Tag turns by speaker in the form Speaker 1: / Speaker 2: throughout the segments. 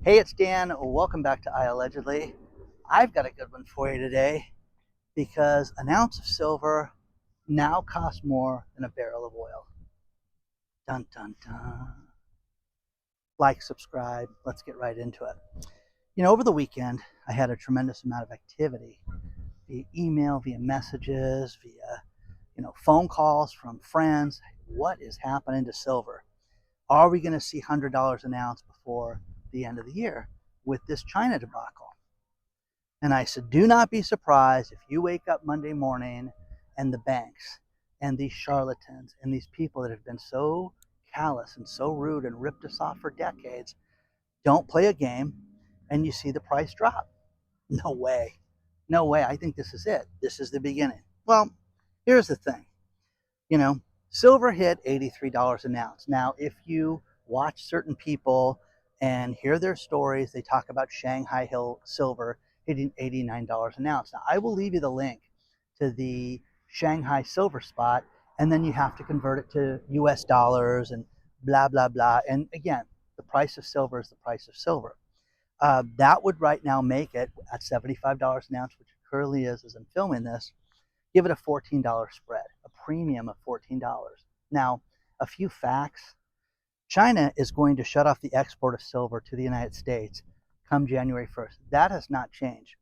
Speaker 1: Hey, it's Dan. Welcome back to iAllegedly. I've got a good one for you today because an ounce of silver now costs more than a barrel of oil. Dun dun dun. Like, subscribe. Let's get right into it. Over the weekend, I had a tremendous amount of activity via email, via messages, via phone calls from friends. What is happening to silver? Are we going to see $100 an ounce before the end of the year with this China debacle? And I said, do not be surprised if you wake up Monday morning and the banks and these charlatans and these people that have been so callous and so rude and ripped us off for decades don't play a game and you see the price drop. No way. No way. I think this is it. This is the beginning. Well, here's the thing. You know, silver hit $83 an ounce. Now, if you watch certain people and hear their stories, they talk about Shanghai Hill silver hitting $89 an ounce. Now, I will leave you the link to the Shanghai silver spot, and then you have to convert it to US dollars and blah, blah, blah. And again, the price of silver is the price of silver. That would right now make it at $75 an ounce, which it currently is as I'm filming this, give it a $14 spread, a premium of $14. Now, a few facts. China is going to shut off the export of silver to the United States come January 1st. That has not changed.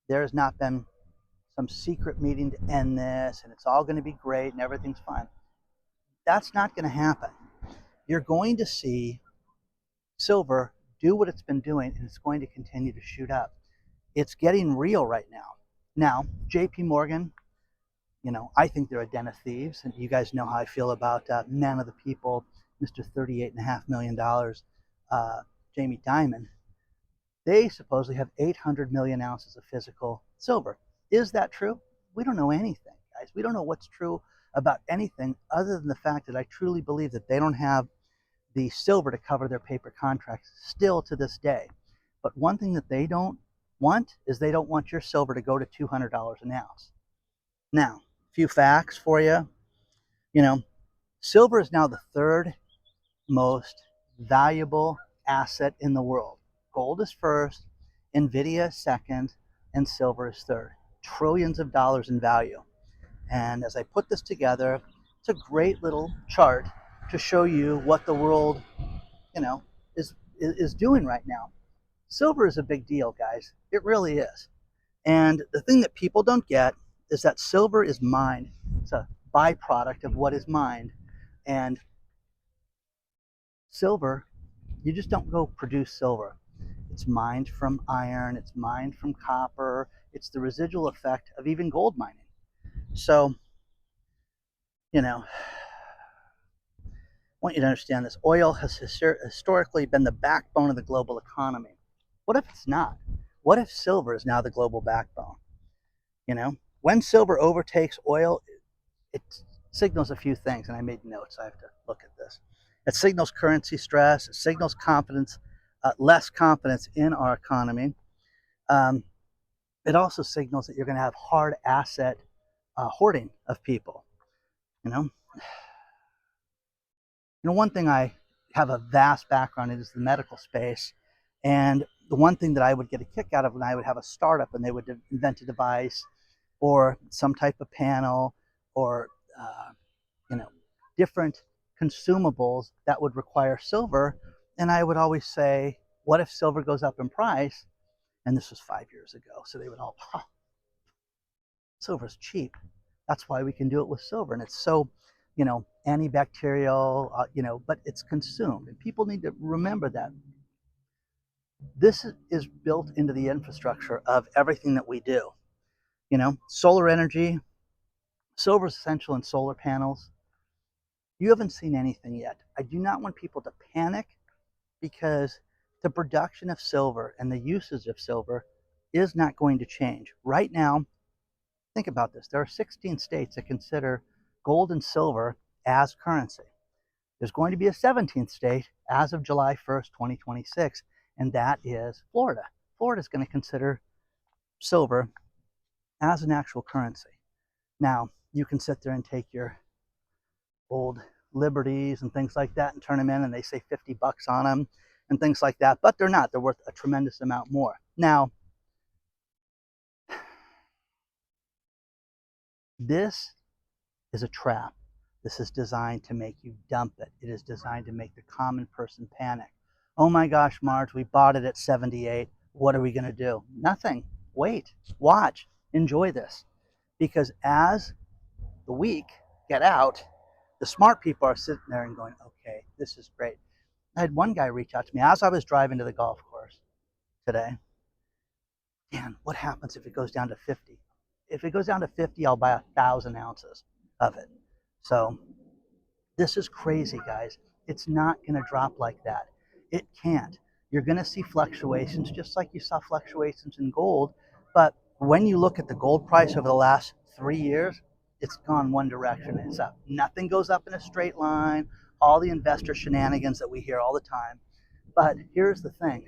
Speaker 1: There has not been some secret meeting to end this and it's all going to be great and everything's fine. That's not going to happen. You're going to see silver do what it's been doing and it's going to continue to shoot up. It's getting real right now. Now, JP Morgan, I think they're a den of thieves, and you guys know how I feel about man of the people, Mr. $38.5 million, Jamie Dimon. They supposedly have 800 million ounces of physical silver. Is that true? We don't know anything, guys. We don't know what's true about anything other than the fact that I truly believe that they don't have the silver to cover their paper contracts still to this day. But one thing that they don't want is they don't want your silver to go to $200 an ounce. Now, few facts for you. Silver is now the third most valuable asset in the world. Gold is first, Nvidia second, and silver is third. Trillions of dollars in value. And as I put this together, it's a great little chart to show you what the world, is doing right now. Silver is a big deal, guys. It really is. And the thing that people don't get is that silver is mined. It's a byproduct of what is mined. And silver, you just don't go produce silver. It's mined from iron, it's mined from copper, it's the residual effect of even gold mining. So, I want you to understand this. Oil has historically been the backbone of the global economy. What if it's not? What if silver is now the global backbone? When silver overtakes oil, it signals a few things, and I made notes. I have to look at this. It signals currency stress. It signals confidence, less confidence in our economy. It also signals that you're going to have hard asset hoarding of people. One thing I have a vast background in is the medical space, and the one thing that I would get a kick out of when I would have a startup and they would invent a device or some type of panel or different consumables that would require silver. And I would always say, what if silver goes up in price? And this was 5 years ago. So they would all, silver's cheap. That's why we can do it with silver. And it's so, antibacterial, but it's consumed. And people need to remember that. This is built into the infrastructure of everything that we do. Solar energy, silver is essential in solar panels. You haven't seen anything yet. I do not want people to panic because the production of silver and the usage of silver is not going to change. Right now, think about this. There are 16 states that consider gold and silver as currency. There's going to be a 17th state as of July 1st, 2026, and that is Florida. Florida is going to consider silver as an actual currency. Now, you can sit there and take your old Liberties and things like that and turn them in and they say $50 on them. and things like that, but they're not. They're worth a tremendous amount more. Now, this is a trap. This is designed to make you dump it. It is designed to make the common person panic. Oh my gosh, Marge, we bought it at 78. What are we going to do? Nothing. Wait, watch, enjoy this. Because as the weak get out, the smart people are sitting there and going, okay, this is great. I had one guy reach out to me as I was driving to the golf course today. Dan, what happens if it goes down to 50? If it goes down to 50, I'll buy 1,000 ounces of it. So this is crazy, guys. It's not going to drop like that. It can't. You're going to see fluctuations just like you saw fluctuations in gold. But when you look at the gold price over the last 3 years, it's gone one direction. It's up. Nothing goes up in a straight line. All the investor shenanigans that we hear all the time. But here's the thing.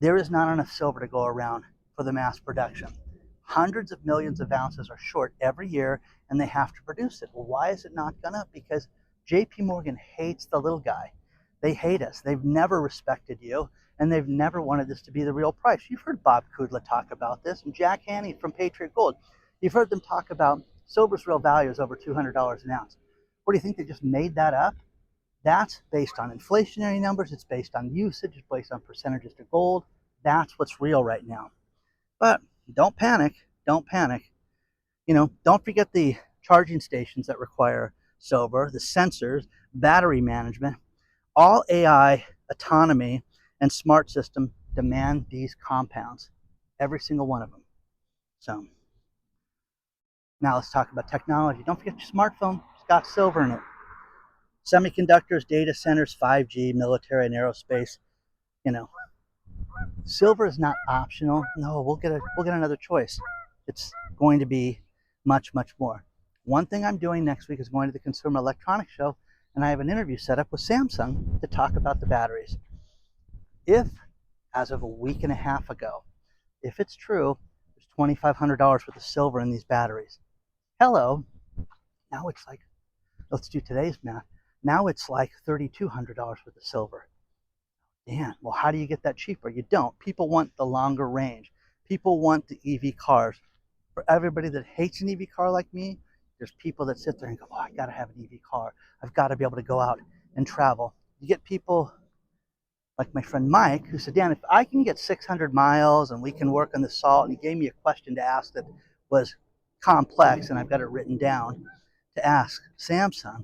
Speaker 1: There is not enough silver to go around for the mass production. Hundreds of millions of ounces are short every year, and they have to produce it. Well, why is it not gonna? Because JP Morgan hates the little guy. They hate us. They've never respected you, and they've never wanted this to be the real price. You've heard Bob Kudla talk about this, and Jack Haney from Patriot Gold. You've heard them talk about silver's real value is over $200 an ounce. What do you think, they just made that up? That's based on inflationary numbers. It's based on usage. It's based on percentages to gold. That's what's real right now. But don't panic. Don't panic. Don't forget the charging stations that require silver, the sensors, battery management. All AI, autonomy, and smart system demand these compounds. Every single one of them. So now let's talk about technology. Don't forget your smartphone. It's got silver in it. Semiconductors, data centers, 5G, military and aerospace. Silver is not optional. No, we'll get another choice. It's going to be much, much more. One thing I'm doing next week is going to the Consumer Electronics Show, and I have an interview set up with Samsung to talk about the batteries. If, as of a week and a half ago, if it's true, there's $2,500 worth of silver in these batteries. Hello. Now it's like, let's do today's math. Now it's like $3,200 worth of silver. Dan, well, how do you get that cheaper? You don't. People want the longer range. People want the EV cars. For everybody that hates an EV car like me, there's people that sit there and go, oh, I got to have an EV car. I've got to be able to go out and travel. You get people like my friend Mike, who said, Dan, if I can get 600 miles and we can work on the salt, and he gave me a question to ask that was complex, and I've got it written down to ask Samsung.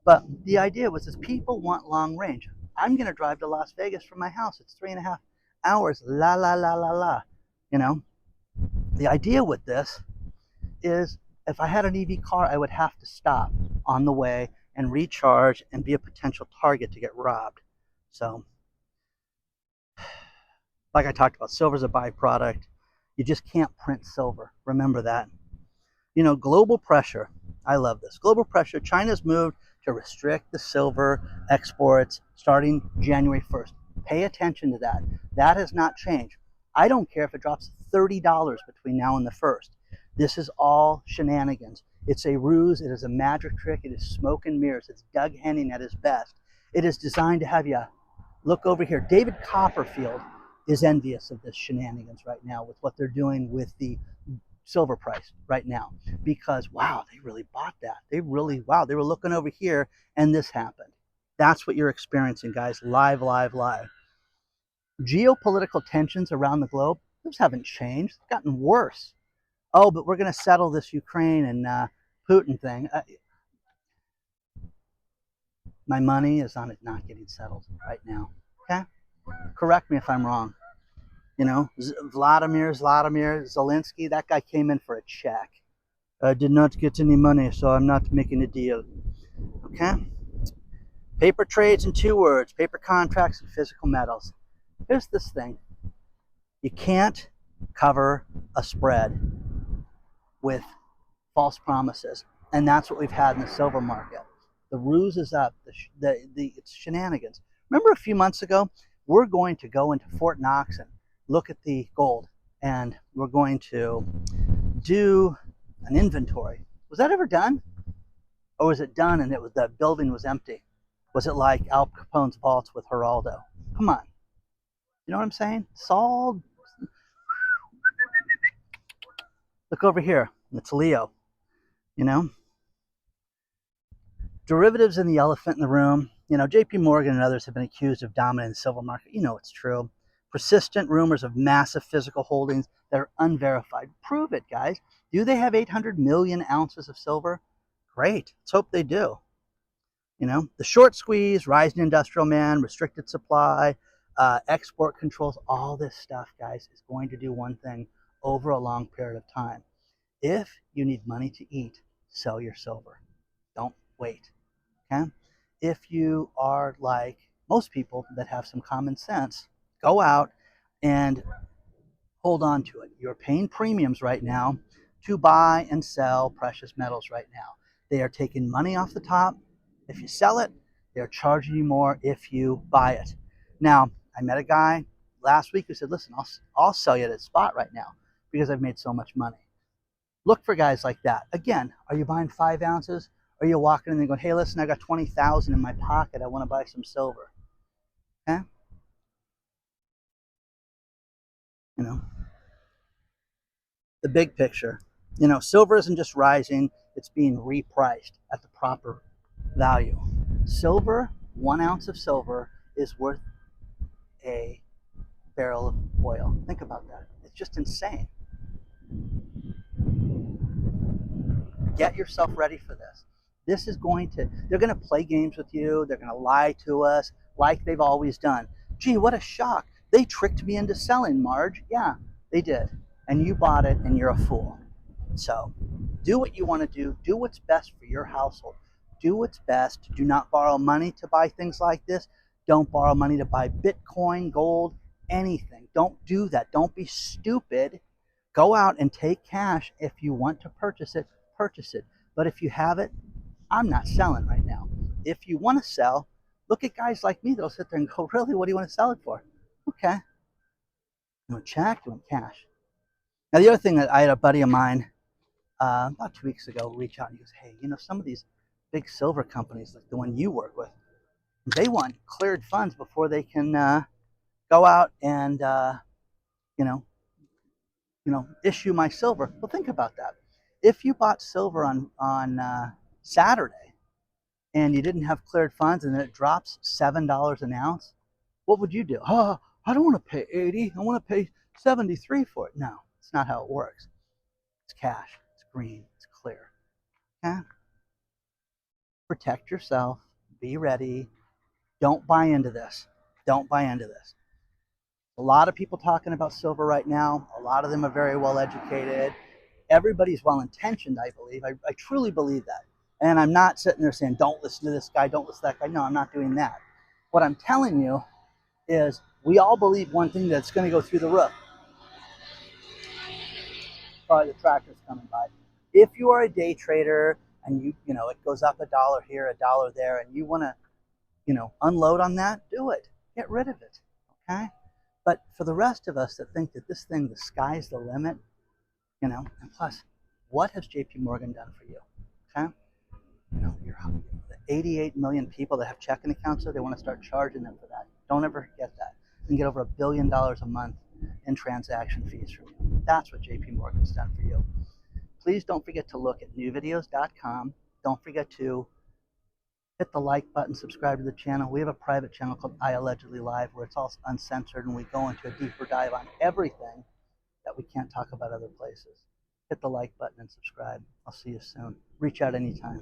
Speaker 1: But the idea was that people want long range. I'm going to drive to Las Vegas from my house. It's 3.5 hours. La, la, la, la, la. The idea with this is if I had an EV car, I would have to stop on the way and recharge and be a potential target to get robbed. So, like I talked about, silver is a byproduct. You just can't print silver. Remember that. Global pressure. I love this. Global pressure. China's moved to restrict the silver exports starting January 1st. Pay attention to that. That has not changed. I don't care if it drops $30 between now and the 1st. This is all shenanigans. It's a ruse. It is a magic trick. It is smoke and mirrors. It's Doug Henning at his best. It is designed to have you look over here. David Copperfield is envious of this shenanigans right now with what they're doing with the silver price right now, because wow, they really bought that. They were looking over here and this happened. That's what you're experiencing, guys. Live. Geopolitical tensions around the globe, those haven't changed. They've gotten worse. Oh, but we're going to settle this Ukraine and Putin thing. My money is on it not getting settled right now. Okay? Correct me if I'm wrong. Vladimir Zelensky, that guy came in for a check. I did not get any money, so I'm not making a deal. Okay? Paper trades in 2 words: paper contracts and physical metals. Here's this thing. You can't cover a spread with false promises. And that's what we've had in the silver market. The ruse is up. It's shenanigans. Remember a few months ago, we're going to go into Fort Knox and look at the gold, and we're going to do an inventory. Was that ever done? Or was it done and the building was empty? Was it like Al Capone's vaults with Geraldo? Come on. You know what I'm saying? It's all. Look over here. It's Leo. You know? Derivatives in the elephant in the room. You know, JP Morgan and others have been accused of dominating the silver market. You know it's true. Persistent rumors of massive physical holdings that are unverified. Prove it, guys. Do they have 800 million ounces of silver? Great. Let's hope they do. You know, the short squeeze, rising industrial demand, restricted supply, export controls, all this stuff, guys, is going to do one thing over a long period of time. If you need money to eat, sell your silver. Don't wait. Okay? If you are like most people that have some common sense, go out and hold on to it. You're paying premiums right now to buy and sell precious metals right now. They are taking money off the top. If you sell it, they're charging you more if you buy it. Now, I met a guy last week who said, listen, I'll sell you at a spot right now because I've made so much money. Look for guys like that. Again, are you buying 5 ounces? Or are you walking in and going, hey, listen, I got 20,000 in my pocket. I want to buy some silver. Okay? You know, the big picture. You know, silver isn't just rising, it's being repriced at the proper value. Silver, 1 ounce of silver is worth a barrel of oil. Think about that. It's just insane. Get yourself ready for this. This is going to, they're going to play games with you. They're going to lie to us like they've always done. Gee, what a shock. They tricked me into selling, Marge. Yeah, they did. And you bought it and you're a fool. So do what you want to do. Do what's best for your household. Do what's best. Do not borrow money to buy things like this. Don't borrow money to buy Bitcoin, gold, anything. Don't do that. Don't be stupid. Go out and take cash. If you want to purchase it, purchase it. But if you have it, I'm not selling right now. If you want to sell, look at guys like me that'll sit there and go, really, what do you want to sell it for? Okay. You want check? You want cash? Now, the other thing that I had a buddy of mine about 2 weeks ago reach out and he goes, hey, you know, some of these big silver companies, like the one you work with, they want cleared funds before they can go out and, you know, issue my silver. Well, think about that. If you bought silver on Saturday and you didn't have cleared funds and then it drops $7 an ounce, what would you do? Oh, I don't want to pay 80. I want to pay 73 for it. No, it's not how it works. It's cash. It's green. It's clear. Okay? Protect yourself. Be ready. Don't buy into this. Don't buy into this. A lot of people talking about silver right now. A lot of them are very well educated. Everybody's well intentioned, I believe. I truly believe that. And I'm not sitting there saying, don't listen to this guy, don't listen to that guy. No, I'm not doing that. What I'm telling you is we all believe one thing that's going to go through the roof. Probably the tractor's coming by. If you are a day trader and you know, it goes up $1 here, $1 there, and you want to, you know, unload on that, do it. Get rid of it. Okay? But for the rest of us that think that this thing, the sky's the limit, you know, and plus, what has JP Morgan done for you? Okay? You know, you're the 88 million people that have checking accounts, so they want to start charging them for that. Don't ever forget that. You can get over $1 billion a month in transaction fees from you. That's what JP Morgan's done for you. Please don't forget to look at newvideos.com. Don't forget to hit the like button, subscribe to the channel. We have a private channel called iAllegedly Live where it's all uncensored and we go into a deeper dive on everything that we can't talk about other places. Hit the like button and subscribe. I'll see you soon. Reach out anytime.